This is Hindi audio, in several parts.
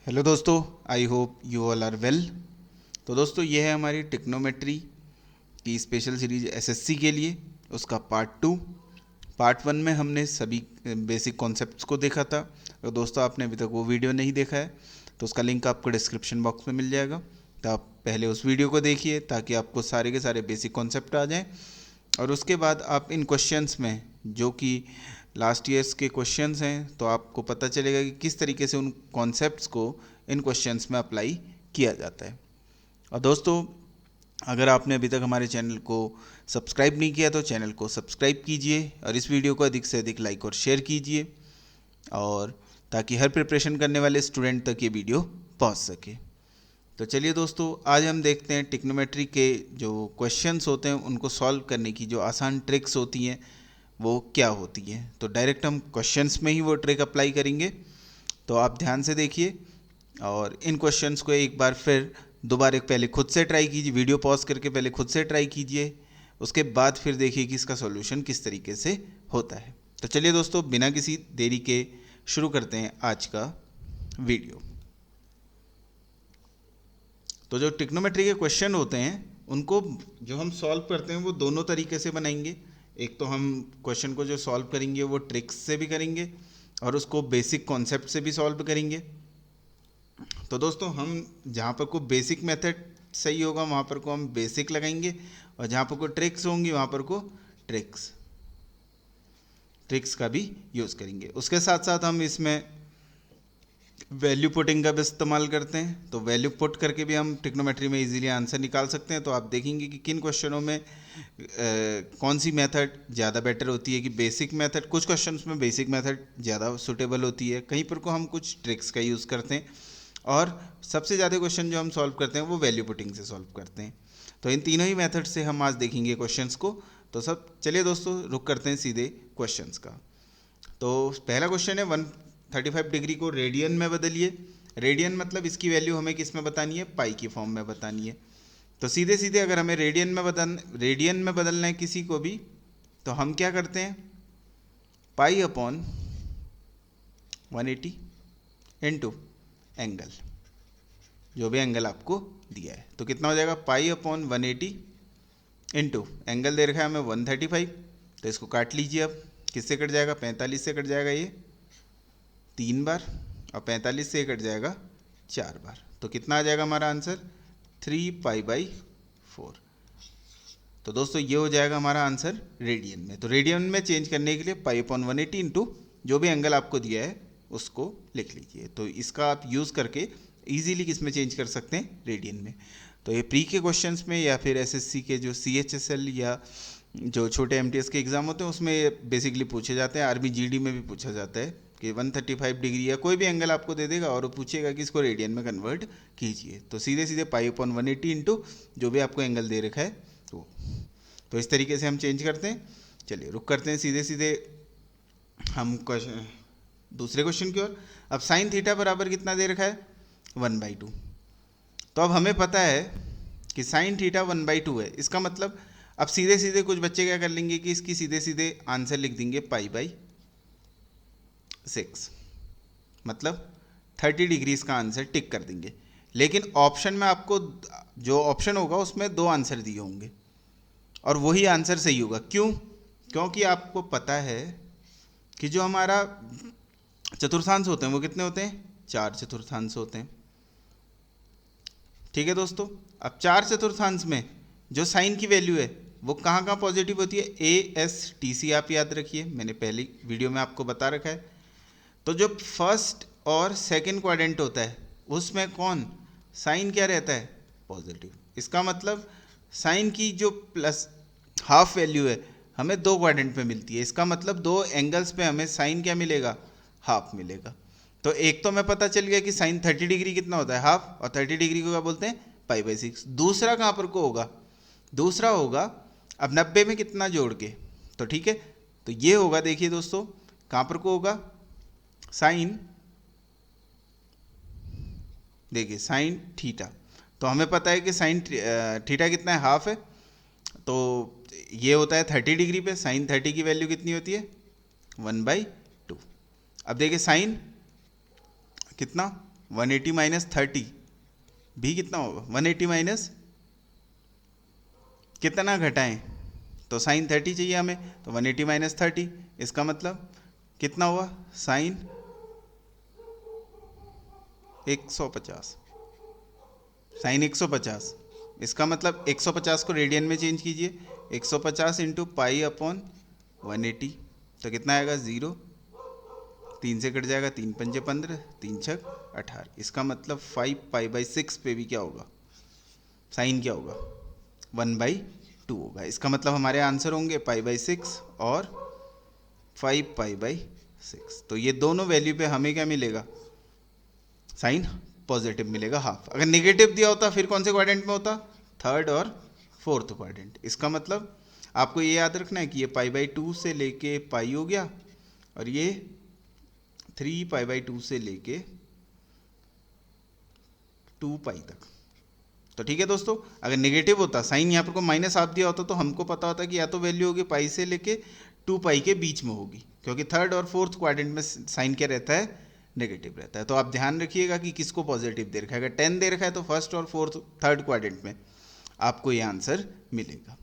हेलो दोस्तों, I hope you all are well. तो दोस्तों, ये है हमारी टिक्नोमेट्री की स्पेशल सीरीज एसएससी के लिए, उसका पार्ट 1 में हमने सभी बेसिक कॉन्सेप्ट्स को देखा था। अगर दोस्तों आपने अभी तक वो वीडियो नहीं देखा है तो उसका लिंक आपको डिस्क्रिप्शन बॉक्स में मिल जाएगा। तो आप पहले उस वीडियो को देखिए ताकि आपको सारे के सारे बेसिक कॉन्सेप्ट आ जाएं, और उसके बाद आप इन क्वेश्चंस में, जो कि लास्ट ईयर्स के क्वेश्चंस हैं, तो आपको पता चलेगा कि किस तरीके से उन कॉन्सेप्ट्स को इन क्वेश्चंस में अप्लाई किया जाता है। और दोस्तों, अगर आपने अभी तक हमारे चैनल को सब्सक्राइब नहीं किया तो चैनल को सब्सक्राइब कीजिए और इस वीडियो को अधिक से अधिक लाइक और शेयर कीजिए, और ताकि हर प्रिपरेशन करने वाले स्टूडेंट तक ये वीडियो पहुंच सके। तो चलिए दोस्तों, आज हम देखते हैं टिक्नोमेट्री के जो क्वेश्चंस होते हैं उनको सॉल्व करने की जो आसान ट्रिक्स होती हैं वो क्या होती हैं। तो डायरेक्ट हम क्वेश्चंस में ही वो ट्रिक अप्लाई करेंगे। तो आप ध्यान से देखिए और इन क्वेश्चंस को एक बार फिर दोबारा पहले खुद से ट्राई कीजिए, वीडियो पॉज करके पहले खुद से ट्राई कीजिए, उसके बाद फिर देखिए कि इसका सॉल्यूशन किस तरीके से होता है। तो चलिए दोस्तों, बिना किसी देरी के शुरू करते हैं आज का वीडियो। तो जो टिक्नोमेट्री के क्वेश्चन होते हैं उनको जो हम सॉल्व करते हैं वो दोनों तरीके से बनाएंगे। एक तो हम क्वेश्चन को जो सॉल्व करेंगे वो ट्रिक्स से भी करेंगे और उसको बेसिक कॉन्सेप्ट से भी सॉल्व करेंगे। तो दोस्तों, हम जहाँ पर को बेसिक मेथड सही होगा वहाँ पर को हम बेसिक लगाएंगे, और जहाँ पर को ट्रिक्स होंगी वहाँ पर को ट्रिक्स का भी यूज़ करेंगे। उसके साथ साथ हम इसमें वैल्यू पुटिंग का भी इस्तेमाल करते हैं। तो वैल्यू पुट करके भी हम टिक्नोमेट्री में इजीली आंसर निकाल सकते हैं। तो आप देखेंगे कि किन क्वेश्चनों में कौन सी मेथड ज़्यादा बेटर होती है। कि बेसिक मेथड, कुछ क्वेश्चंस में बेसिक मेथड ज़्यादा सूटेबल होती है, कहीं पर को हम कुछ ट्रिक्स का यूज़ करते हैं, और सबसे ज़्यादा क्वेश्चन जो हम सॉल्व करते हैं वो वैल्यू पुटिंग से सॉल्व करते हैं। तो इन तीनों ही मेथड से हम आज देखेंगे क्वेश्चंस को। तो सब चलिए दोस्तों, रुक करते हैं सीधे क्वेश्चंस का। तो पहला क्वेश्चन है 135 डिग्री को रेडियन में बदलिए। रेडियन मतलब इसकी वैल्यू हमें किस में बतानी है, पाई की फॉर्म में बतानी है। तो सीधे सीधे अगर हमें रेडियन में बदलना है किसी को भी, तो हम क्या करते हैं, पाई अपॉन 180 इंटू एंगल, जो भी एंगल आपको दिया है। तो कितना हो जाएगा, पाई अपॉन 180 इंटू एंगल दे रखा है हमें 135। तो इसको काट लीजिए। अब किससे कट जाएगा, 45 से कट जाएगा ये 3 बार, और 45 से कट जाएगा 4 बार। तो कितना आ जाएगा हमारा आंसर, 3π/4। तो दोस्तों, ये हो जाएगा हमारा आंसर रेडियन में। तो रेडियन में चेंज करने के लिए पाई अपॉन 180 इंटू जो भी एंगल आपको दिया है उसको लिख लीजिए। तो इसका आप यूज़ करके ईजिली किस में चेंज कर सकते हैं, रेडियन में। तो ये प्री के क्वेश्चंस में या फिर एसएससी के जो CHSL या जो छोटे एमटीएस के एग्ज़ाम होते हैं उसमें बेसिकली पूछे जाते हैं। आर्मी जीडी में भी पूछा जाता है कि 135 डिग्री या कोई भी एंगल आपको दे देगा और वो पूछेगा कि इसको रेडियन में कन्वर्ट कीजिए। तो सीधे सीधे पाई अपॉन 180 इंटू जो भी आपको एंगल दे रखा है तो इस तरीके से हम चेंज करते हैं। चलिए रुक करते हैं सीधे सीधे हम दूसरे क्वेश्चन की ओर। अब साइन थीटा बराबर कितना दे रखा है, 1/2। तो अब हमें पता है कि साइन थीटा 1/2 है। इसका मतलब अब सीधे सीधे कुछ बच्चे क्या कर लेंगे कि इसकी सीधे सीधे आंसर लिख देंगे π/6, मतलब 30 डिग्री इसका आंसर टिक कर देंगे। लेकिन ऑप्शन में आपको जो ऑप्शन होगा उसमें 2 आंसर दिए होंगे और वही आंसर सही होगा। क्यों? क्योंकि आपको पता है कि जो हमारा चतुर्थांश होते हैं वो कितने होते हैं, 4 चतुर्थांश होते हैं। ठीक है दोस्तों, अब 4 चतुर्थांश में जो साइन की वैल्यू है वो कहाँ कहाँ पॉजिटिव होती है, ASTC आप याद रखिए, मैंने पहली वीडियो में आपको बता रखा है। तो जो फर्स्ट और सेकंड क्वाड्रेंट होता है उसमें कौन साइन क्या रहता है, पॉजिटिव। इसका मतलब साइन की जो प्लस हाफ वैल्यू है हमें 2 क्वाड्रेंट में मिलती है। इसका मतलब 2 एंगल्स पे हमें साइन क्या मिलेगा, हाफ मिलेगा। तो एक तो हमें पता चल गया कि साइन 30 डिग्री कितना होता है, हाफ, और 30 डिग्री को क्या बोलते हैं, π/6। दूसरा कहाँ पर को होगा, दूसरा होगा अब 90 में कितना जोड़ के, तो ठीक है, तो ये होगा, देखिए दोस्तों कहाँ पर को होगा, साइन, देखिए साइन थीटा। तो हमें पता है कि साइन थीटा कितना है, हाफ है। तो ये होता है 30 डिग्री पे, साइन 30 की वैल्यू कितनी होती है, 1/2। अब देखिए साइन कितना 180 माइनस 30 भी कितना होगा, 180 माइनस कितना घटाएं, तो साइन 30 चाहिए हमें, तो 180 माइनस 30, इसका मतलब कितना हुआ, साइन 150, साइन 150, इसका मतलब 150 को रेडियन में चेंज कीजिए, 150 इंटू पाई अपॉन 180, तो कितना आएगा 0, 3 से कट जाएगा, 3 पंजे 15, 3 छक 18, इसका मतलब 5π/6 पे भी क्या होगा, साइन क्या होगा, 1/2 होगा। इसका मतलब हमारे आंसर होंगे π/6 और 5π/6। तो ये दोनों वैल्यू पे हमें क्या मिलेगा, साइन पॉजिटिव मिलेगा हाफ। अगर नेगेटिव दिया होता फिर कौन से क्वाड्रेंट में होता, थर्ड और फोर्थ क्वाड्रेंट। इसका मतलब आपको ये याद रखना है कि ये π/2 से लेके पाई हो गया और ये 3π/2 से लेके 2π तक। तो ठीक है दोस्तों, अगर नेगेटिव होता, साइन यहाँ पर को माइनस आप दिया होता, तो हमको पता होता कि या तो वैल्यू होगी पाई से लेके 2π के बीच में होगी, क्योंकि थर्ड और फोर्थ क्वाड्रेंट में साइन क्या रहता है, नेगेटिव रहता है। तो आप ध्यान रखिएगा कि किसको पॉजिटिव दे रखा है, अगर 10 दे रखा है तो फर्स्ट और फोर्थ थर्ड क्वाड्रेंट में आपको ये आंसर मिलेगा।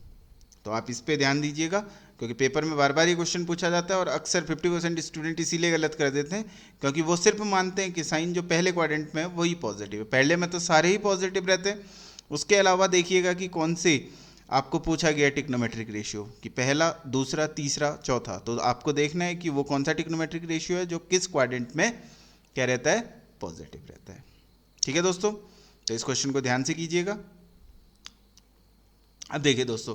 तो आप इस पे ध्यान दीजिएगा, क्योंकि पेपर में बार बार ये क्वेश्चन पूछा जाता है और अक्सर 50% स्टूडेंट इसीलिए गलत कर देते हैं, क्योंकि वो सिर्फ मानते हैं कि साइन जो पहले क्वाड्रेंट में है वही पॉजिटिव है। पहले में तो सारे ही पॉजिटिव रहते हैं। उसके अलावा देखिएगा कि कौन से आपको पूछा गया टिक्नोमेट्रिक रेशियो, कि पहला, दूसरा, तीसरा, चौथा, तो आपको देखना है कि वो कौन सा टिक्नोमेट्रिक रेशियो है जो किस क्वाड्रेंट में क्या रहता है, पॉजिटिव रहता है। ठीक है दोस्तों, तो इस क्वेश्चन को ध्यान से कीजिएगा। अब देखिए दोस्तों,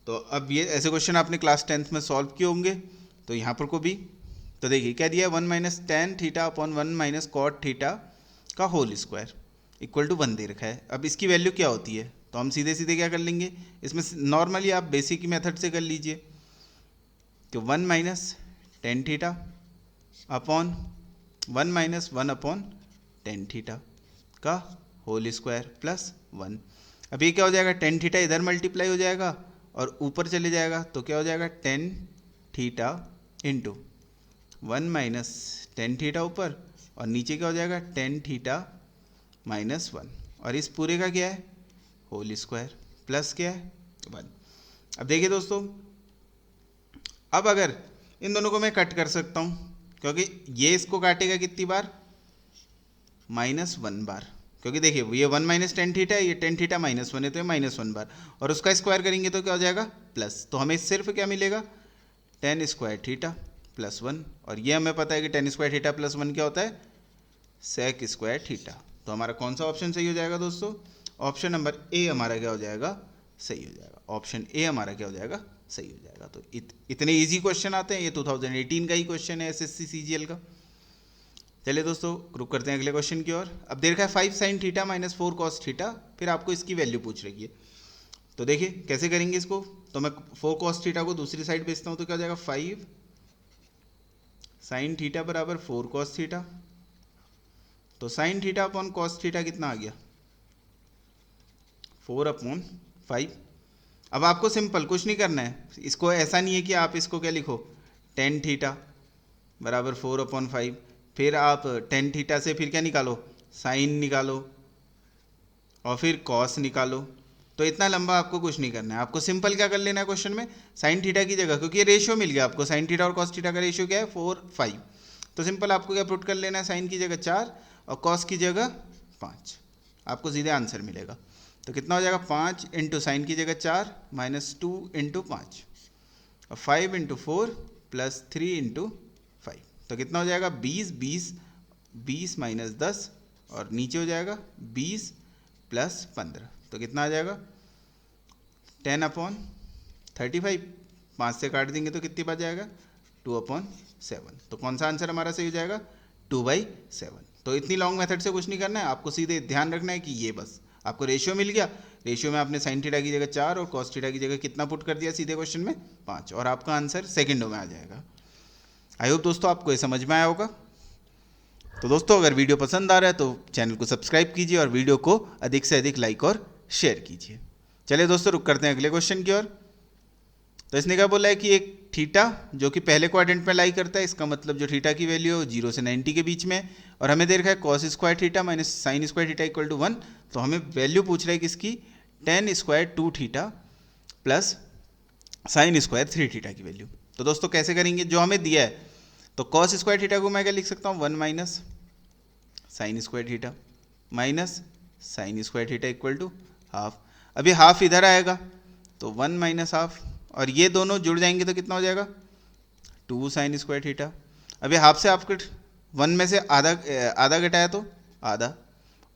तो अब ये ऐसे क्वेश्चन आपने क्लास 10th में सॉल्व किए होंगे, तो यहाँ पर को भी, तो देखिए क्या दिया है, 1 - tan theta upon 1 - cot theta का होल स्क्वायर इक्वल टू 1 दे रखा है। अब इसकी वैल्यू क्या होती है, तो हम सीधे सीधे क्या कर लेंगे, इसमें नॉर्मली आप बेसिक मेथड से कर लीजिए, कि 1 - tan theta upon 1 - 1 upon tan theta का होल स्क्वायर प्लस 1। अब ये क्या हो जाएगा, tan थीटा इधर मल्टीप्लाई हो जाएगा और ऊपर चले जाएगा, तो क्या हो जाएगा, tan theta into 1 - tan theta ऊपर, और नीचे क्या हो जाएगा, tan थीटा -1, और इस पूरे का क्या है, होल स्क्वायर प्लस क्या है, 1। अब देखिए दोस्तों, अब अगर इन दोनों को मैं कट कर सकता हूँ, क्योंकि ये इसको काटेगा कितनी बार, -1 बार, क्योंकि देखिए ये 1 - tan थीटा है, ये tan थीटा -1 है, तो ये -1 बार, और उसका स्क्वायर करेंगे तो क्या हो जाएगा, प्लस। तो हमें सिर्फ क्या मिलेगा, tan स्क्वायर थीटा प्लस 1, और ये हमें पता है कि tan स्क्वायर थीटा प्लस 1 क्या होता है, sec स्क्वायर थीटा। तो हमारा कौन सा ऑप्शन सही हो जाएगा दोस्तों, ऑप्शन नंबर ए हमारा क्या हो जाएगा, सही हो जाएगा। ऑप्शन ए हमारा क्या हो जाएगा, सही हो जाएगा। तो इतने इजी क्वेश्चन आते हैं, ये 2018 का ही क्वेश्चन है SSC CGL का। चलिए दोस्तों, रुक करते हैं अगले क्वेश्चन की ओर। अब देख रखा है 5 sin थीटा - 4 cos थीटा, फिर आपको इसकी वैल्यू पूछ रही है। तो देखिए कैसे करेंगे इसको, तो मैं 4 cos थीटा को दूसरी साइड भेजता हूँ, तो क्या हो जाएगा, 5 sin थीटा बराबर 4 cos थीटा। तो sin theta upon cos theta कितना आ गया, 4/5। अब आपको सिंपल कुछ नहीं करना है, इसको ऐसा नहीं है कि आप इसको क्या लिखो, tan थीटा बराबर 4/5, फिर आप tan थीटा से फिर क्या निकालो, साइन निकालो, और फिर cos निकालो। तो इतना लंबा आपको कुछ नहीं करना है, आपको सिंपल क्या कर लेना है क्वेश्चन में, साइन थीटा की जगह, क्योंकि ये रेशियो मिल गया आपको, साइन थीटा और cos थीटा का रेशियो क्या है, 4/5, तो सिंपल आपको क्या पुट कर लेना है, साइन की जगह 4 और cos की जगह 5, आपको सीधे आंसर मिलेगा। तो कितना हो जाएगा, 5 इंटू साइन की जगह 4 -2 इंटू 5 और 5 इंटू 4 प्लस 3 इंटू 5, तो कितना हो जाएगा, 20 - 10, और नीचे हो जाएगा 20 + 15, तो कितना आ जाएगा, 10/35, 5 से काट देंगे तो कितनी बात जाएगा, 2/7। तो कौन सा आंसर हमारा सही हो जाएगा, 2/7। तो इतनी लॉन्ग मेथड से कुछ नहीं करना है, आपको सीधे ध्यान रखना है कि ये बस आपको रेशियो मिल गया, रेशियो में आपने साइन थीटा की जगह 4 और cos थीटा की जगह कितना पुट कर दिया सीधे क्वेश्चन में, 5, और आपका आंसर सेकंडों में आ जाएगा। आई होप दोस्तों आपको ये समझ में आया होगा। तो दोस्तों अगर वीडियो पसंद आ रहा है तो चैनल को सब्सक्राइब कीजिए और वीडियो को अधिक से अधिक लाइक और शेयर कीजिए। चलिए दोस्तों, रुक करते हैं अगले क्वेश्चन की ओर। तो इसने क्या बोला है कि एक थीटा जो कि पहले क्वाड्रेंट में लाई करता है, इसका मतलब जो थीटा की वैल्यू है 0 से 90 के बीच में है, और हमें दे रखा है cos square theta minus sine square theta equal to 1। तो हमें वैल्यू पूछ रहा है किसकी, tan square 2 theta plus sine square 3 theta की वैल्यू। तो दोस्तों कैसे करेंगे, जो हमें दिया है तो कॉस स्क्वायर थीटा को मैं क्या लिख सकता हूँ, 1 minus sine square theta minus sine square theta equal to half. अभी हाफ इधर आएगा तो 1 माइनस हाफ, और ये दोनों जुड़ जाएंगे तो कितना हो जाएगा, 2 साइन स्क्वायर थीटा। अभी हाफ से आपको 1 में से आधा आधा घटाया तो आधा,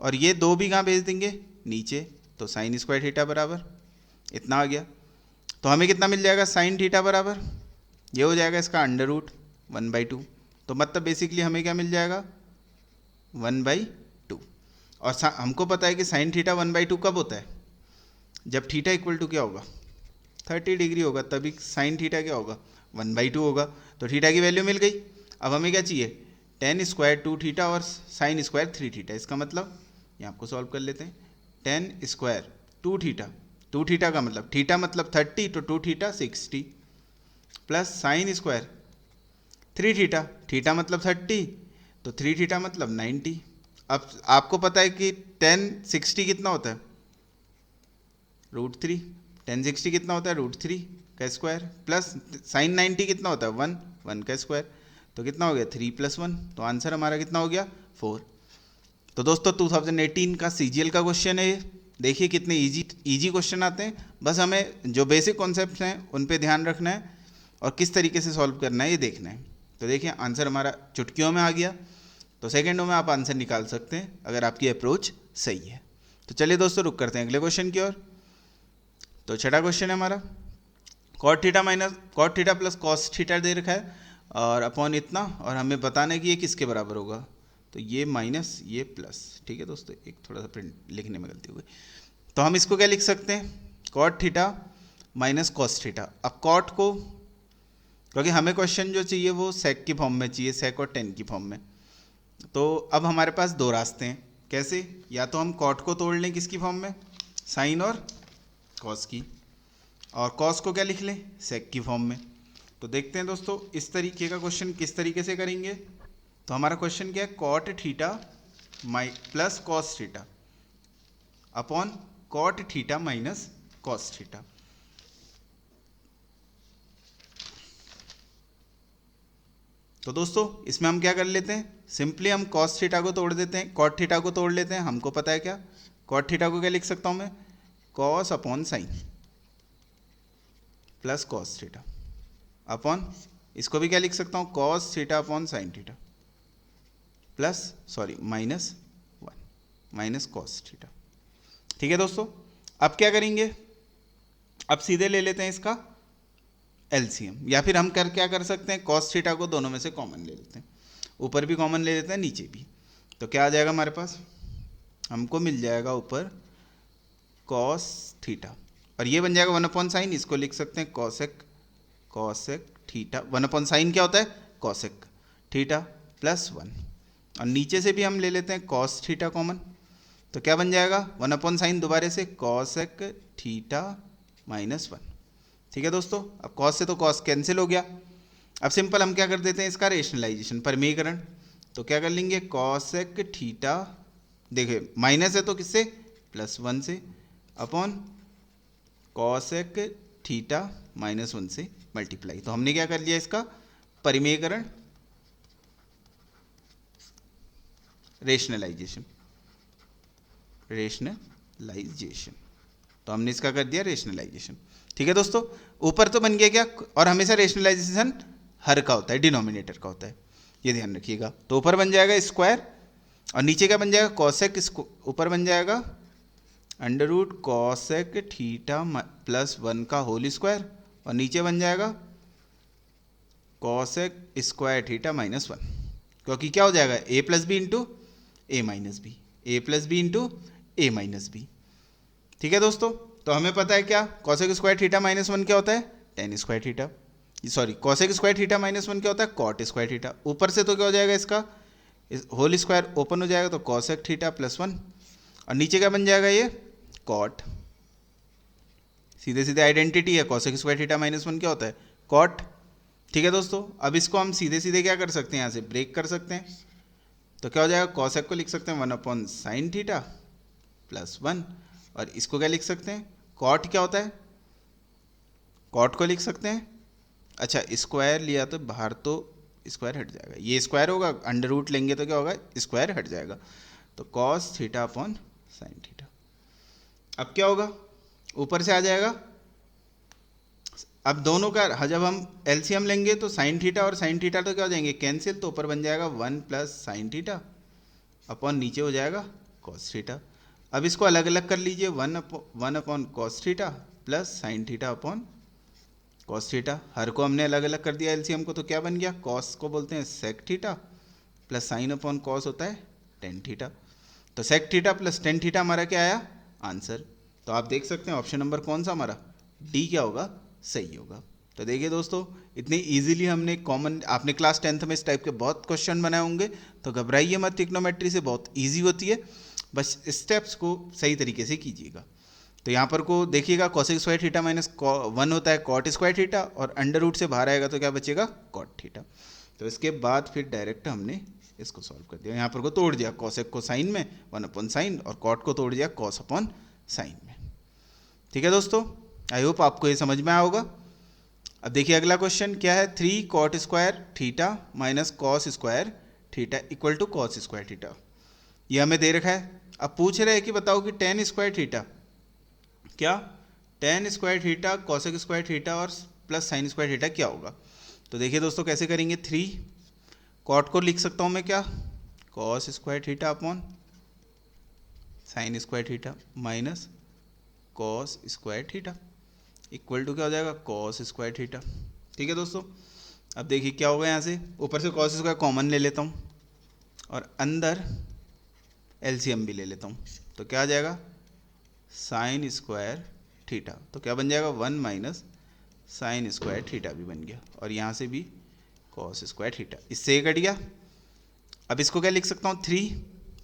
और ये 2 भी कहाँ भेज देंगे, नीचे, तो साइन स्क्वायर थीटा बराबर इतना आ गया। तो हमें कितना मिल जाएगा, साइन थीटा बराबर ये हो जाएगा इसका अंडर रूट 1/2। तो मतलब बेसिकली हमें क्या मिल जाएगा, 1/2। और हमको पता है कि साइन थीटा 1/2 कब होता है, जब थीटा इक्वल टू क्या होगा, 30 डिग्री होगा, तभी साइन थीटा क्या होगा, 1/2 होगा। तो थीटा की वैल्यू मिल गई। अब हमें क्या चाहिए, टेन स्क्वायर 2 थीटा और साइन स्क्वायर 3 थीटा। इसका मतलब यहाँ आपको सॉल्व कर लेते हैं, टेन स्क्वायर 2 थीटा, 2 थीटा का मतलब थीटा मतलब 30, तो 2 theta 60 plus sine square 3 theta, theta मतलब 30, तो 3 थीटा मतलब 90। अब आपको पता है कि 1060 कितना होता है, √3। 1060 कितना होता है, √3 का स्क्वायर, प्लस साइन 90 कितना होता है, 1 का स्क्वायर, तो कितना हो गया 3 + 1। तो आंसर हमारा कितना हो गया, 4। तो दोस्तों 2018 का CGL का क्वेश्चन है ये। देखिए कितने इजी क्वेश्चन आते हैं, बस हमें जो बेसिक कॉन्सेप्ट्स हैं उन पे ध्यान रखना है और किस तरीके से सॉल्व करना है ये देखना है। तो देखिए आंसर हमारा चुटकियों में आ गया, तो सेकेंडों में आप आंसर निकाल सकते हैं अगर आपकी अप्रोच सही है। तो चलिए दोस्तों रुक करते हैं अगले क्वेश्चन की ओर। तो छठा क्वेश्चन है हमारा, cot theta plus cos theta दे रखा है और अपॉन इतना, और हमें बताना है कि ये किसके बराबर होगा। तो ये माइनस ये प्लस, ठीक है दोस्तों, एक थोड़ा सा प्रिंट लिखने में गलती हो गई। तो हम इसको क्या लिख सकते हैं, cot theta minus cos theta. अब कॉट को, क्योंकि हमें क्वेश्चन जो चाहिए वो सेक की फॉर्म में चाहिए, सेक और टेन की फॉर्म में। तो अब हमारे पास दो रास्ते हैं, कैसे, या तो हम कॉट को तोड़ लें किसकी फॉर्म में, साइन और कॉस की, और कॉस को क्या लिख लें, सेक की फॉर्म में। तो देखते हैं दोस्तों इस तरीके का क्वेश्चन किस तरीके से करेंगे। तो हमारा क्वेश्चन क्या है, cot theta plus cos theta upon cot theta minus cos theta. तो दोस्तों इसमें हम क्या कर लेते हैं, सिंपली हम कॉस थीटा को तोड़ देते हैं, कॉट थीटा को तोड़ लेते हैं। हमको पता है क्या, कॉट थीटा को क्या लिख सकता हूं मैं, cos upon sine plus cos theta upon, इसको भी क्या लिख सकता हूँ, cos theta upon sine theta plus minus 1 minus cos theta. ठीक है दोस्तों, अब क्या करेंगे, अब सीधे ले लेते हैं इसका एलसीएम, या फिर हम क्या कर सकते हैं, कॉस थीटा को दोनों में से कॉमन ले लेते हैं, ऊपर भी कॉमन ले लेते हैं नीचे भी। तो क्या आ जाएगा हमारे पास, हमको मिल जाएगा ऊपर कॉस थीटा, और ये बन जाएगा 1/sin, इसको लिख सकते हैं कॉसेक थीटा। 1/sin क्या होता है, कॉसेक थीटा प्लस 1, और नीचे से भी हम ले लेते हैं कॉस थीटा कॉमन, तो क्या बन जाएगा 1/sin दोबारे से कॉसेक थीटा माइनस 1। ठीक है दोस्तों, अब कॉस से तो कॉस कैंसिल हो गया। अब सिंपल हम क्या कर देते हैं, इसका रेशनलाइजेशन, परिमेयकरण। तो क्या कर लेंगे, कॉसेक थीटा, देखिए माइनस है तो किससे, +1 से, अपॉन कॉसेक थीटा माइनस 1 से मल्टीप्लाई। तो हमने क्या कर लिया, इसका परिमेयकरण, रेशनलाइजेशन। तो हमने इसका कर दिया रेशनलाइजेशन। ठीक है दोस्तों, ऊपर तो बन गया क्या, और हमेशा रेशनलाइजेशन हर का होता है, डिनोमिनेटर का होता है, ये ध्यान रखिएगा। तो ऊपर बन जाएगा स्क्वायर, और नीचे क्या बन जाएगा, कॉसेक, ऊपर बन जाएगा √ कॉसेक थीटा प्लस 1 का होल स्क्वायर, और नीचे बन जाएगा कॉसेक स्क्वायर थीटा माइनस 1, क्योंकि क्या हो जाएगा, a + b into a minus B, a + b into a minus B. ठीक है दोस्तों, तो हमें पता है क्या, कॉसेक स्क्वायर थीटा माइनस 1 क्या होता है, ten square theta, cosec square theta minus 1 क्या होता है, कॉट स्क्वायर थीटा। ऊपर से तो क्या हो जाएगा, इसका होल स्क्वायर ओपन हो जाएगा, तो कॉसेक थीटा प्लस 1, और नीचे क्या बन जाएगा, ये कॉट सीधे सीधे आइडेंटिटी है, cosec square theta minus one क्या होता है, कॉट। ठीक है दोस्तों, अब इसको हम सीधे सीधे क्या कर सकते हैं, यहाँ से ब्रेक कर सकते हैं। तो क्या हो जाएगा, कॉसेक को लिख सकते हैं 1/sin थीटा प्लस 1, और इसको क्या लिख सकते हैं, कॉट क्या होता है, कॉट को लिख सकते हैं। अच्छा, स्क्वायर लिया तो बाहर तो स्क्वायर हट जाएगा, ये स्क्वायर होगा, अंडर रूट लेंगे तो क्या होगा, स्क्वायर हट जाएगा। तो cos theta upon sine theta. अब क्या होगा, ऊपर से आ जाएगा। अब दोनों का जब हम एलसीएम लेंगे तो साइन थीटा और साइन थीटा तो क्या हो जाएंगे, कैंसिल, तो ऊपर बन जाएगा 1 प्लस साइन थीटा अपॉन नीचे हो जाएगा कॉस थीटा। अब इसको अलग अलग कर लीजिए, 1 upon cos theta plus sine theta upon cos theta. हर को हमने अलग अलग कर दिया एलसीएम को, तो क्या बन गया, कॉस को बोलते हैं sec theta plus sine upon cos होता है टेन थीटा। तो sec theta plus tan theta हमारा क्या आया, आंसर। तो आप देख सकते हैं ऑप्शन नंबर कौन सा हमारा, डी क्या होगा, सही होगा। तो देखिए दोस्तों, इतनी इजीली हमने कॉमन, आपने क्लास 10th में इस टाइप के बहुत क्वेश्चन बनाए होंगे, तो घबराइए मत, ट्रिग्नोमेट्री से बहुत इजी होती है, बस स्टेप्स को सही तरीके से कीजिएगा। तो यहाँ पर को देखिएगा, कॉसेक स्क्वायर थीटा माइनस 1 होता है कॉट स्क्वायर थीटा, और अंडर रूट से बाहर आएगा तो क्या बचेगा, कॉट थीटा। तो इसके बाद फिर डायरेक्ट हमने इसको सॉल्व कर दिया, यहाँ पर को तोड़ दिया, कॉसेक को साइन में 1 अपॉन साइन, और कॉट को तोड़ दिया कॉस अपॉन साइन में। ठीक है दोस्तों, आई होप आपको ये समझ में आया होगा। अब देखिए अगला क्वेश्चन क्या है, 3 cot square theta minus cos square theta equal to cos square theta. ये हमें दे रखा है। अब पूछ रहे हैं कि बताओ कि टेन स्क्वायर थीटा, क्या ten square theta cosec square theta और प्लस साइन स्क्वायर थीटा क्या होगा। तो देखिए दोस्तों कैसे करेंगे, 3 कॉट को लिख सकता हूँ मैं क्या, cos square theta upon sine square theta minus cos square theta equal to क्या हो जाएगा, कॉस स्क्वायर थीटा। ठीक है दोस्तों, अब देखिए क्या होगा, यहाँ से ऊपर से कॉस स्क्वायर कॉमन ले लेता हूँ और अंदर एलसीएम भी ले लेता हूँ, तो क्या आ जाएगा, साइन स्क्वायर थीटा, तो क्या बन जाएगा 1 माइनस साइन स्क्वायर थीटा भी बन गया, और यहाँ से भी कॉस स्क्वायर थीटा, इससे ये कट गया। अब इसको क्या लिख सकता हूँ,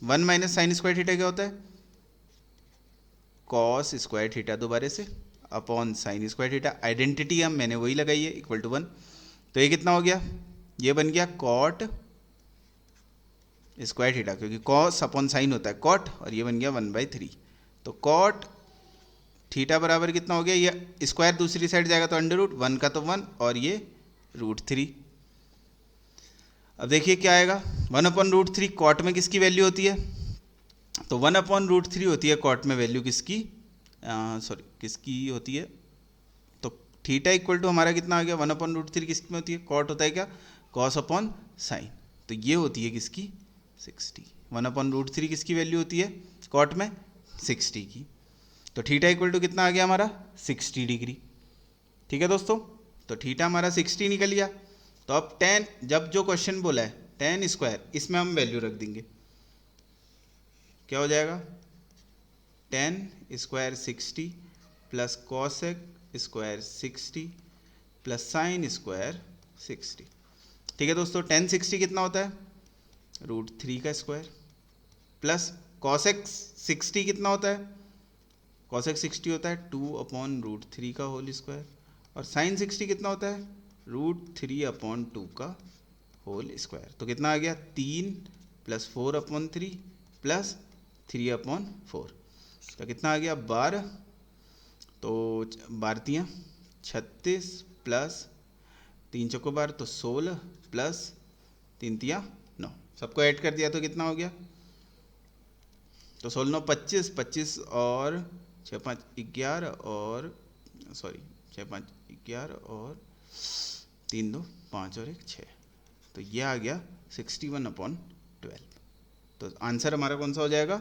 1 माइनस साइन स्क्वायर थीटा क्या होता है, कॉस स्क्वायर थीटा दोबारे से upon sine square theta, identity हम मैंने वही लगाई है इक्वल टू 1। तो ये कितना हो गया, ये बन गया कॉट स्क्वायर थीटा, क्योंकि कॉस अपॉन साइन होता है कॉट, और ये बन गया 1/3। तो कॉट थीटा बराबर कितना हो गया, ये स्क्वायर दूसरी साइड जाएगा तो अंडर रूट, 1 का तो 1 और ये √3। अब देखिए क्या आएगा, 1/√3 कॉट में किसकी वैल्यू होती है, तो 1/√3 होती है कॉट में वैल्यू किसकी, सॉरी किसकी होती है, तो थीटा इक्वल टू हमारा कितना आ गया, 1/√3 किसकी में होती है, कॉट होता है क्या, कॉस अपॉन साइन, तो ये होती है किसकी 60। 1/√3 किसकी वैल्यू होती है कॉट में, 60 की। तो थीटा इक्वल टू कितना आ गया हमारा 60 डिग्री। ठीक है दोस्तों, तो थीटा हमारा 60 निकल गया। तो अब 10, जब जो क्वेश्चन बोला है 10 स्क्वायर, इसमें हम वैल्यू रख देंगे, क्या हो जाएगा 10 square 60 plus cosec square 60 plus sine square 60। ठीक है दोस्तों, 10 60 कितना होता है, √3 का स्क्वायर, प्लस कॉसेक 60 कितना होता है, कॉसेक 60 होता है 2/√3 का होल स्क्वायर, और साइन 60 कितना होता है √3/2 का होल स्क्वायर। तो कितना आ गया 3 प्लस 4/3 प्लस 3/4, तो कितना आ गया 12, तो 12 36 प्लस 3 चौको 12 तो 16 प्लस 3 9, सबको ऐड कर दिया तो कितना हो गया, तो 16 9 25, 25 और 6 5 11 और सॉरी 6 5 11 और 3 2 5 और 1 6, तो ये आ गया 61/12। तो आंसर हमारा कौन सा हो जाएगा,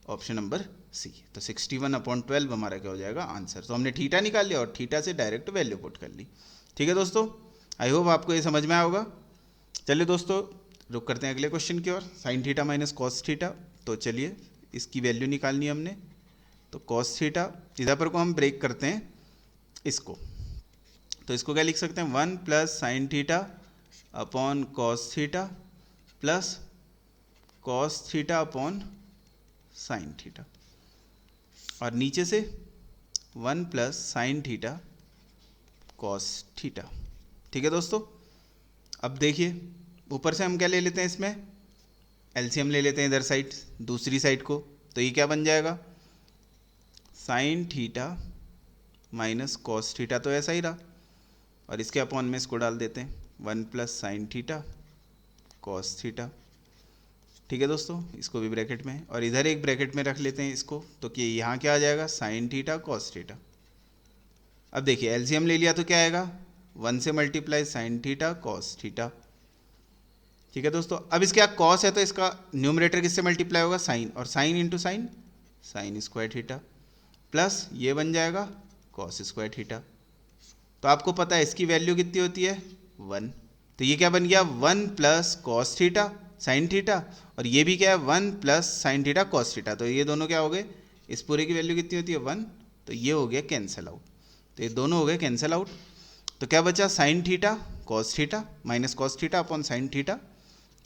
ऑप्शन नंबर सी। तो 61/12 हमारा क्या हो जाएगा आंसर। तो हमने थीटा निकाल लिया और थीटा से डायरेक्ट वैल्यू पुट कर ली। ठीक है दोस्तों, आई होप आपको ये समझ में आया होगा। चलिए दोस्तों रुक करते हैं अगले क्वेश्चन की ओर, sine theta minus cos theta. तो चलिए इसकी वैल्यू निकालनी है हमने, तो कॉस थीटा इधर पर को हम ब्रेक करते हैं इसको, तो इसको क्या लिख सकते हैं 1 plus sine theta upon cos theta plus cos theta upon sine theta, और नीचे से 1 plus sine theta cos theta. ठीक है दोस्तों, अब देखिए ऊपर से हम क्या ले लेते हैं, इसमें एलसीएम ले लेते हैं इधर साइड, दूसरी साइड को, तो ये क्या बन जाएगा, sign theta minus cos theta, तो ऐसा ही रहा, और इसके अपॉन में इसको डाल देते हैं 1 plus sine theta cos theta. ठीक है दोस्तों, इसको भी ब्रैकेट में, और इधर एक ब्रैकेट में रख लेते हैं इसको, तो कि यहाँ क्या आ जाएगा, साइन थीटा कॉस थीटा। अब देखिए एलसीएम ले लिया तो क्या आएगा, 1 से multiply sine theta cos theta. ठीक है दोस्तों, अब इसके कॉस है तो इसका न्यूमरेटर किससे मल्टीप्लाई होगा, साइन, और sine into sine, sign square theta, plus ये बन जाएगा कॉस स्क्वायर थीटा। तो आपको पता है इसकी वैल्यू कितनी होती है, 1, तो ये क्या बन गया, 1 plus cos theta sine theta, और ये भी क्या है, 1 plus sine theta cos theta, तो ये दोनों क्या हो गए, इस पूरे की वैल्यू कितनी होती है, 1, तो ये हो गया कैंसिल आउट, तो ये दोनों हो गए कैंसिल आउट। तो क्या बचा, sine theta cos theta minus cos theta upon sine theta,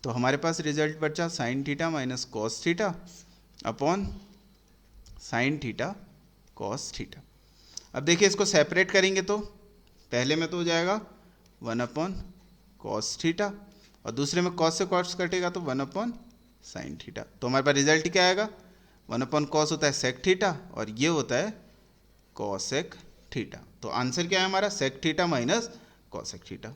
तो हमारे पास रिजल्ट बचा sign theta minus cos theta upon sine theta cos theta. अब देखिए इसको सेपरेट करेंगे तो पहले में तो हो जाएगा 1 अपॉन कॉस थीटा, और दूसरे में कॉस से कॉस कटेगा तो 1 अपॉन साइन थीटा, तो हमारे पास रिजल्ट क्या आएगा, 1 अपॉन कॉस होता है सेक थीटा, और ये होता है कॉसेक थीटा। तो आंसर क्या है हमारा, sec theta minus cosec theta.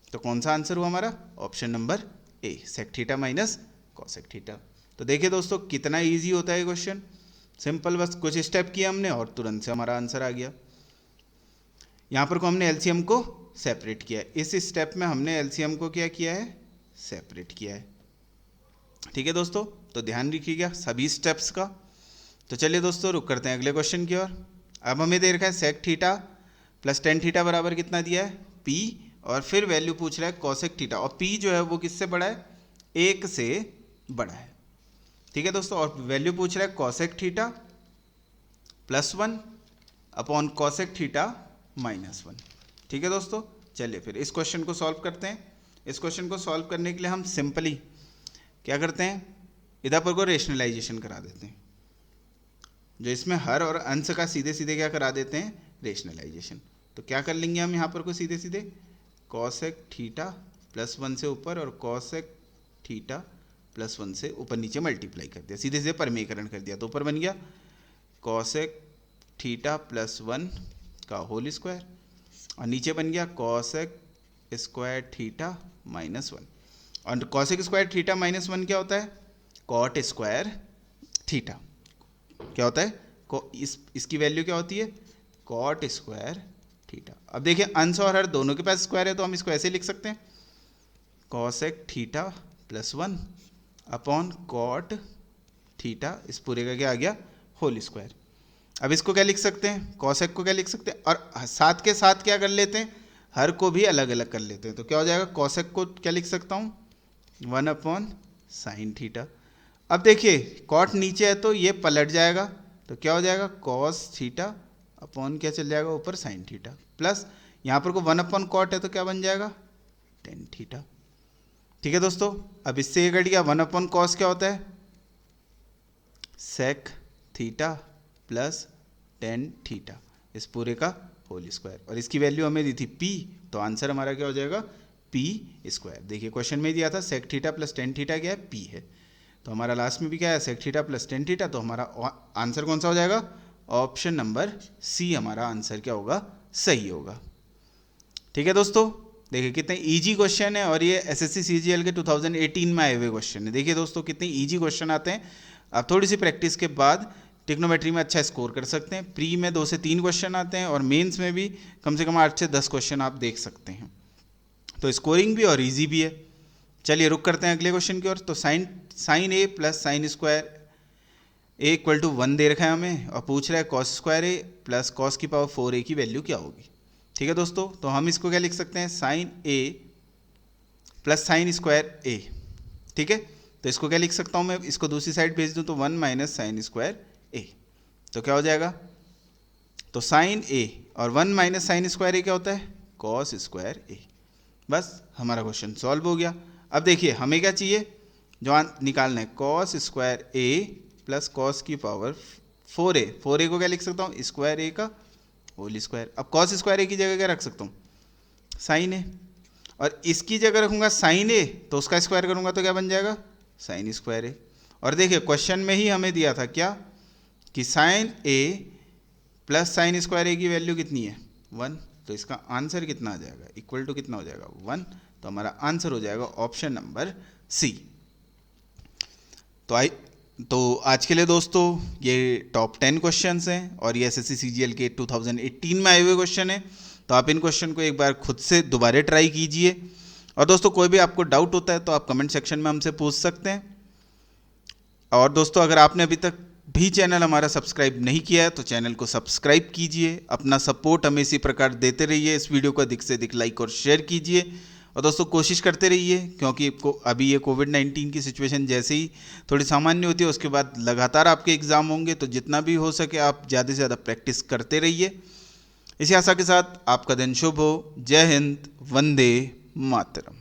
तो कौन सा आंसर हुआ हमारा, option number A, sec theta minus cosec theta. तो देखिए दोस्तों कितना इजी होता है क्वेश्चन, सिंपल, बस कुछ स्टेप किया हमने और तुरंत से हमारा आंसर आ गया। यहाँ पर को हमने एलसीएम को सेपरेट किया है, इस स्टेप में हमने एलसीएम को क्या किया है, सेपरेट किया है। ठीक है दोस्तों, तो ध्यान रखिएगा सभी स्टेप्स का। तो चलिए दोस्तों रुक करते हैं अगले क्वेश्चन की ओर। अब हमें दे रखा है sec theta plus tan theta बराबर कितना दिया है, पी, और फिर वैल्यू पूछ रहा है कॉसेक थीटा, और पी जो है वो किससे बड़ा है, 1 से बड़ा है। ठीक है दोस्तों, और वैल्यू पूछ रहा है cosec theta plus 1 upon cosec theta minus 1। ठीक है दोस्तों, चलिए फिर इस क्वेश्चन को सॉल्व करते हैं। इस क्वेश्चन को सॉल्व करने के लिए हम सिंपली क्या करते हैं, इधर पर को रेशनलाइजेशन करा देते हैं, जो इसमें हर और अंश का सीधे सीधे क्या करा देते हैं, रेशनलाइजेशन। तो क्या कर लेंगे हम यहाँ पर को सीधे सीधे, कॉसेक थीटा प्लस 1 से ऊपर और कॉसेक थीटा प्लस 1 से ऊपर नीचे मल्टीप्लाई कर दिया, सीधे सीधे परमीकरण कर दिया, तो ऊपर बन गया कॉसेक थीटा प्लस 1 का होल स्क्वायर, और नीचे बन गया कॉसेक स्क्वायर थीटा माइनस 1। और कॉसेक स्क्वायर थीटा माइनस 1 क्या होता है, कॉट स्क्वायर थीटा। क्या होता है, इसकी वैल्यू क्या होती है, कॉट स्क्वायर थीटा। अब देखिए अंश और हर दोनों के पास स्क्वायर है, तो हम इसको ऐसे लिख सकते हैं, cosec theta plus 1 upon cot theta, इस पूरे का क्या आ गया, होल स्क्वायर। अब इसको क्या लिख सकते हैं, कॉसेक को क्या लिख सकते हैं, और साथ के साथ क्या कर लेते हैं, हर को भी अलग अलग कर लेते हैं। तो क्या हो जाएगा, कॉसेक को क्या लिख सकता हूँ, 1 अपॉन साइन थीटा। अब देखिए कॉट नीचे है तो ये पलट जाएगा, तो क्या हो जाएगा, कॉस थीटा अपॉन क्या चल जाएगा ऊपर साइन थीटा, प्लस यहाँ पर को 1 अपॉन कॉट है तो क्या बन जाएगा, टेन थीटा। ठीक है दोस्तों, अब इससे ये कट गया, 1 अपॉन कॉस क्या होता है, sec theta plus tan theta, इस पूरे का होल स्क्वायर, और इसकी वैल्यू हमें दी थी पी, तो आंसर हमारा क्या हो जाएगा, पी स्क्वायर। देखिए क्वेश्चन में दिया था sec theta plus tan theta क्या है, पी है, तो हमारा लास्ट में भी क्या है, sec theta plus tan theta, तो हमारा आंसर कौन सा हो जाएगा, ऑप्शन नंबर सी हमारा आंसर क्या होगा, सही होगा। ठीक है दोस्तों, देखिए कितने इजी क्वेश्चन है, और ये एसएससी सीजीएल के 2018 में आए हुए क्वेश्चन है। देखिए दोस्तों कितने इजी क्वेश्चन आते हैं, आप थोड़ी सी प्रैक्टिस के बाद ट्रिग्नोमेट्री में अच्छा स्कोर कर सकते हैं। प्री में 2 से 3 क्वेश्चन आते हैं, और मेंस में भी कम से कम 8 से 10 क्वेश्चन आप देख सकते हैं, तो स्कोरिंग भी और इजी भी है। चलिए रुक करते हैं अगले क्वेश्चन की ओर। तो sine A plus sine square A equal to 1 दे रखा है हमें, और पूछ रहा है cos square A plus cos की पावर 4a की वैल्यू क्या होगी। ठीक है दोस्तों, तो हम इसको क्या लिख सकते हैं, sign A plus sine square ए। ठीक है, तो इसको क्या लिख सकता हूँ मैं, इसको दूसरी साइड भेज दूँ तो 1 माइनस साइन स्क्वायर ए, तो क्या हो जाएगा, तो साइन ए और 1 माइनस साइन स्क्वायर ए क्या होता है, कॉस स्क्वायर ए। बस हमारा क्वेश्चन सॉल्व हो गया। अब देखिए हमें क्या चाहिए, जो निकालना है, cos square A plus cos की पावर 4a। 4a को क्या लिख सकता हूँ, स्क्वायर ए का होल स्क्वायर। अब कॉस स्क्वायर ए की जगह क्या रख सकता हूँ, साइन ए, और इसकी जगह रखूँगा साइन ए तो उसका स्क्वायर करूँगा तो क्या बन जाएगा, साइन स्क्वायर ए। और देखिए क्वेश्चन में ही हमें दिया था क्या कि sign A plus sine square ए की वैल्यू कितनी है, 1, तो इसका आंसर कितना आ जाएगा, इक्वल टू कितना हो जाएगा, 1। तो हमारा आंसर हो जाएगा ऑप्शन नंबर सी। तो आज के लिए दोस्तों ये टॉप 10 क्वेश्चंस हैं और ये एसएससी सीजीएल के 2018 में आए हुए क्वेश्चन हैं। तो आप इन क्वेश्चन को एक बार खुद से दोबारा ट्राई कीजिए। और दोस्तों कोई भी आपको डाउट होता है तो आप कमेंट सेक्शन में हमसे पूछ सकते हैं। और दोस्तों अगर आपने अभी तक भी चैनल हमारा सब्सक्राइब नहीं किया है तो चैनल को सब्सक्राइब कीजिए। अपना सपोर्ट हमें इसी प्रकार देते रहिए। इस वीडियो को अधिक से अधिक लाइक और शेयर कीजिए। और दोस्तों कोशिश करते रहिए, क्योंकि अभी ये कोविड-19 की सिचुएशन जैसे ही थोड़ी सामान्य होती है उसके बाद लगातार आपके एग्ज़ाम होंगे, तो जितना भी हो सके आप ज़्यादा से ज़्यादा प्रैक्टिस करते रहिए। इसी आशा के साथ आपका दिन शुभ हो। जय हिंद, वंदे मातरम।